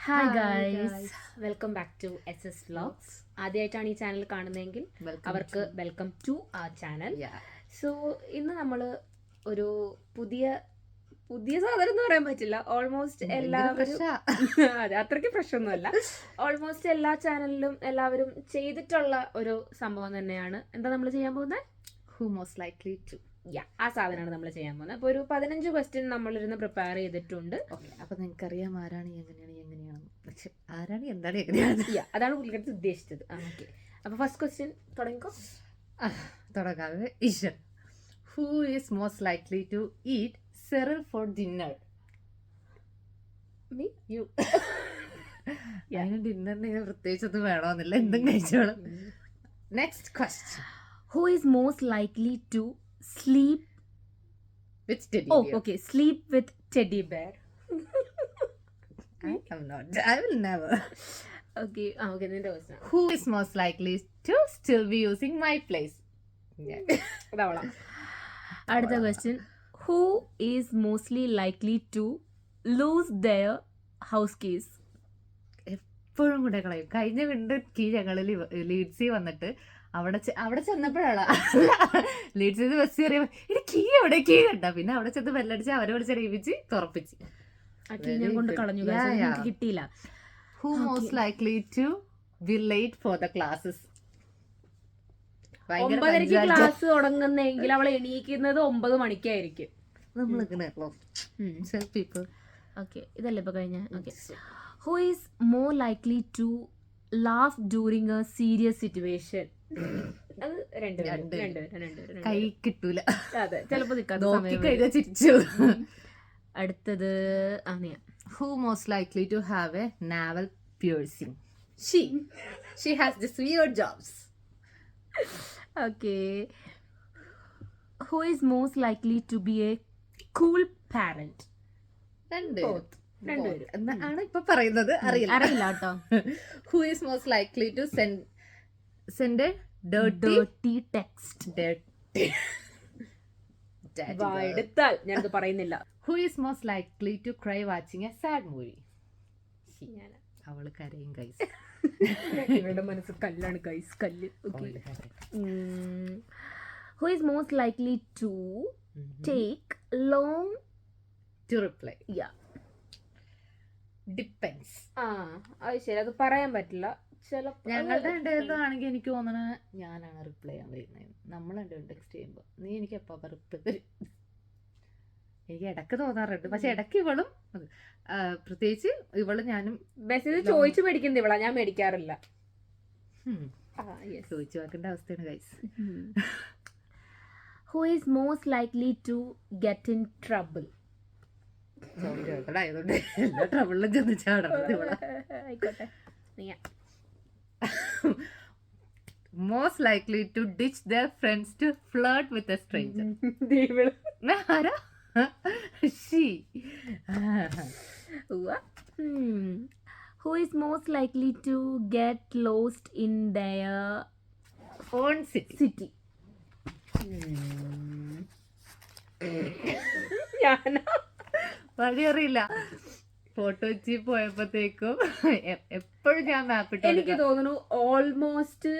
Hi guys, welcome back to SS vlogs. ആദ്യമായിട്ടാണ് ഈ channel കാണുന്നതെങ്കിൽ അവർക്ക് വെൽക്കം ടു ആ ചാനൽ. സോ ഇന്ന് നമ്മൾ ഒരു പുതിയ സാധനം എന്ന് പറയാൻ പറ്റില്ല, ഓൾമോസ്റ്റ് എല്ലാവരും അതെ അത്രയ്ക്ക് ഫ്രഷ് ഒന്നുമല്ല, ഓൾമോസ്റ്റ് എല്ലാ ചാനലിലും എല്ലാവരും ചെയ്തിട്ടുള്ള ഒരു സംഭവം തന്നെയാണ്. എന്താ നമ്മൾ ചെയ്യാൻ പോകുന്നത്? Who most likely to? ആ സാധനമാണ് നമ്മൾ ചെയ്യാൻ പോകുന്നത്. അപ്പോൾ ഒരു 15 ക്വസ്റ്റ്യൻ നമ്മളിരുന്ന് പ്രിപ്പയർ ചെയ്തിട്ടുണ്ട്. അപ്പൊ നിങ്ങൾക്കറിയാം ആരാണ് എങ്ങനെയാണ്, പക്ഷെ ആരാണ് എന്താണ് എങ്ങനെയാണ്, അതാണ് പുള്ളിക്കടുത്ത് ഉദ്ദേശിച്ചത്. ഓക്കെ, അപ്പൊ ഫസ്റ്റ് ക്വസ്റ്റ്യൻ തുടങ്ങിക്കോ. തുടങ്ങാതെ Eshwar, who is most likely to eat cereal for dinner? Me? You. ഡിന്നറിന് പ്രത്യേകിച്ചൊന്നും വേണമെന്നില്ല, എന്തും കഴിച്ചോളും. Next question, who is most likely to sleep with teddy bear? bear. Okay, sleep with teddy bear. I am not. I will never. Okay, നിന്റെ question. Who is most likely to still be using my place? അതവളാ. അടുത്ത question, who is mostly likely to lose their house keys? എപ്പോഴും കൂടെ കളയും. കഴിഞ്ഞ വീണ്ടും key ഞങ്ങളിൽ ലീഡ്സിൽ വന്നിട്ട് അവിടെ ചെന്നപ്പോഴാണ് ലീഡ്സ് ചെയ്ത് ബസ് കയറിയ കീ എവിടെ കീ കണ്ട, പിന്നെ അവിടെ ചെന്ന് ബെല്ലടിച്ച് അവരെ വിളിച്ചറിയിപ്പിച്ച് തുറപ്പിച്ച് കൊണ്ട് കളഞ്ഞു, കിട്ടിയില്ല. Who most likely to be late for the classes? 9:30 class തുടങ്ങുന്നെങ്കിൽ അവൾ എണീക്കുന്നത് 9 മണിക്കായിരിക്കും. ഓക്കെ, ഇതല്ലേ ഇപ്പൊ കഴിഞ്ഞ. Okay, who is more likely to laugh during a serious situation? അത് രണ്ടുപേരും കൈ കിട്ടൂല, അതെ, ചിലപ്പോ ചിരിച്ചു. അടുത്തത് who most likely to have a navel piercing? She has this weird jobs. Okay, who is most likely to be a cool parent? ആണ് ഇപ്പൊ പറയുന്നത്, അറിയില്ല കേട്ടോ. Who is most likely to send a dirty text? എടുത്താൽ ഞാനത് പറയുന്നില്ല. Who is most likely to cry watching a sad movie? അവള് കരയും ഗൈസ്. ഇവരുടെ മനസ്സ് കല്ലാണ് ഗൈസ്, കല്ല്. Who is most likely to take long to reply? Depends. അത് ശരി, അത് പറയാൻ പറ്റില്ല. ഞങ്ങളുടെ രണ്ടുപേരിലാണെങ്കിൽ എനിക്ക് തോന്നണ ഞാനാണ് റിപ്ലൈ ചെയ്യാൻ വരുന്നത്. നമ്മൾ രണ്ടുപേരും ടെക്സ്റ്റ് ചെയ്യുമ്പോൾ നീ എനിക്ക് എപ്പോ റിപ്ലൈ തരും? എനിക്ക് ഇടക്ക് തോന്നാറുണ്ട്, പക്ഷെ ഇടയ്ക്ക് ഇവളും പ്രത്യേകിച്ച് ഇവള് ഞാനും മെസ്സേജ് ചോദിച്ചു മേടിക്കുന്നത് ഇവളാ, ഞാൻ മേടിക്കാറില്ല. ചോദിച്ചു വാക്കേണ്ട അവസ്ഥയാണ് guys. Who is most likely to get in trouble? ആയതുകൊണ്ട് എല്ലാ ട്രബിളിലും ചെന്ന് ചാടണം. ആയിക്കോട്ടെ. Most likely to ditch their friends to flirt with a stranger? ആരാ? Who is most likely to get lost in their own city? ഞാനാ. വഴി അറിയില്ല. Photo വെച്ച് പോയപ്പോഴത്തേക്കും എപ്പോഴും ഞാൻ മാപ്പിട്ട് എനിക്ക് തോന്നുന്നു ഓൾമോസ്റ്റ്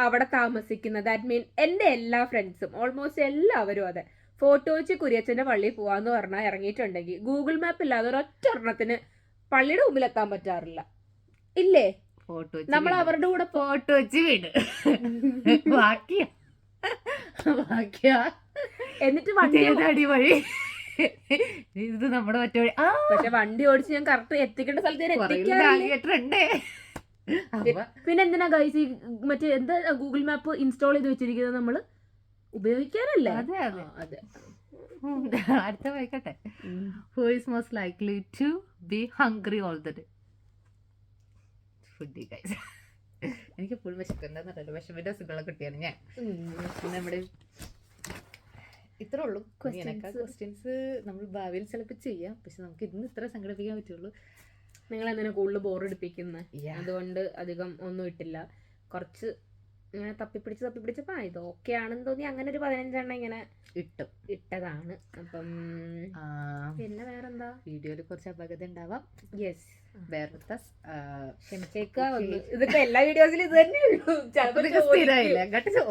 അവിടെ താമസിക്കുന്ന, ദാറ്റ് മീൻ എന്റെ എല്ലാ ഫ്രണ്ട്സും ഓൾമോസ്റ്റ് എല്ലാവരും അതെ, ഫോട്ടോ വെച്ച് കുര്യച്ചന്റെ പള്ളിയിൽ പോവാന്ന് പറഞ്ഞാൽ ഇറങ്ങിയിട്ടുണ്ടെങ്കിൽ ഗൂഗിൾ മാപ്പ് ഇല്ലാതെ ഒരൊറ്റ എണ്ണത്തിന് പള്ളിയുടെ മുമ്പിൽ എത്താൻ പറ്റാറില്ല. ഇല്ലേ? നമ്മൾ അവരുടെ കൂടെ ഫോട്ടോ വെച്ച് വീട് ബാക്കിയാ എന്നിട്ട് വണ്ടി വഴി ഇത് നമ്മുടെ മറ്റേ വഴി. പക്ഷെ വണ്ടി ഓടിച്ച് ഞാൻ കറക്റ്റ് എത്തിക്കേണ്ട സ്ഥലത്ത്. പിന്നെ എന്തിനാ ഗൈസ് മറ്റേ എന്താ ഗൂഗിൾ മാപ്പ് ഇൻസ്റ്റാൾ ചെയ്ത് വെച്ചിരിക്കുന്നത്? നമ്മള് ഉപയോഗിക്കാനല്ലേ? അതെ. അടുത്ത വായിക്കട്ടെ. Who is most likely to be hungry all the day? Foodie guys. എനിക്ക് ഫുൾ വിശക്കുണ്ടെന്നല്ലോ, വിഷമിന്റെ അസുഖങ്ങളെ കുട്ടിയാണ് ഞാൻ. നമ്മുടെ ഇത്രേ ഉള്ളൂ ക്വസ്റ്റ്യൻസ്. നമ്മൾ ഭാവിയിൽ ചിലപ്പോൾ ചെയ്യാം, പക്ഷെ നമുക്ക് ഇന്ന് ഇത്ര സംഘടിപ്പിക്കാൻ പറ്റുള്ളൂ. നിങ്ങൾ എന്തിനാ കൂടുതൽ ബോറടിപ്പിക്കുന്നത്? അതുകൊണ്ട് അധികം ഒന്നും ഇട്ടില്ല, കുറച്ച് ഇങ്ങനെ തപ്പിപ്പിടിച്ചപ്പോ ഇത് ഓക്കെ ആണെന്ന് തോന്നി അങ്ങനെ ഒരു 15 ഇങ്ങനെ ഇട്ടതാണ്. അപ്പം പിന്നെ വേറെന്താ, വീഡിയോയിൽ കുറച്ച് അപകടം ഉണ്ടാവാം. യെസ്, ക്ഷമിച്ചേക്കാ. ഇതിപ്പോ എല്ലാ വീഡിയോസിലും ഇത് തന്നെ ഉള്ളൂ.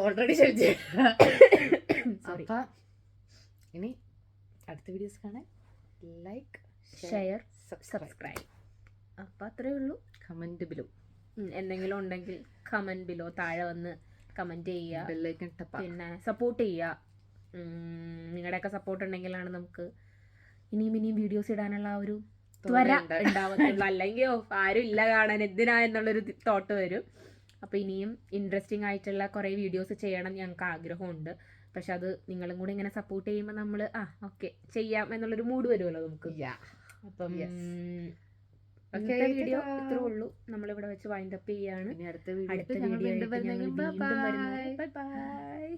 ഓൾറെഡി അപ്പൊ ഇനി അടുത്ത വീഡിയോസ് കാണാൻ ലൈക്ക്, ഷെയർ, സബ്സ്ക്രൈബ്. അപ്പൊ അത്രേ ഉള്ളൂ. കമന്റ് ബിലോ എന്തെങ്കിലും ഉണ്ടെങ്കിൽ കമന്റ് ബിലോ താഴെ വന്ന് കമന്റ് ചെയ്യുക, പിന്നെ സപ്പോർട്ട് ചെയ്യുക. നിങ്ങളുടെയൊക്കെ സപ്പോർട്ട് ഉണ്ടെങ്കിലാണ് നമുക്ക് ഇനിയും വീഡിയോസ് ഇടാനുള്ള ഒരു ത്വര ഉണ്ടാവത്തുള്ളൂ. അല്ലെങ്കിൽ ആരും ഇല്ല കാണാൻ എന്തിനാ എന്നുള്ളൊരു തോട്ട് വരും. അപ്പോൾ ഇനിയും ഇൻട്രസ്റ്റിംഗ് ആയിട്ടുള്ള കുറേ വീഡിയോസ് ചെയ്യണം ഞങ്ങൾക്ക് ആഗ്രഹമുണ്ട്. പക്ഷെ അത് നിങ്ങളും കൂടി ഇങ്ങനെ സപ്പോർട്ട് ചെയ്യുമ്പോൾ നമ്മൾ ഓക്കെ ചെയ്യാം എന്നുള്ളൊരു മൂഡ് വരുമല്ലോ നമുക്ക്. അപ്പം വീഡിയോ ഇത്രേ ഉള്ളൂ. നമ്മളിവിടെ വെച്ച് വൈൻഡപ്പ് ചെയ്യാണ്. അടുത്ത വീഡിയോ വീണ്ടും വരുന്നു. Bye bye.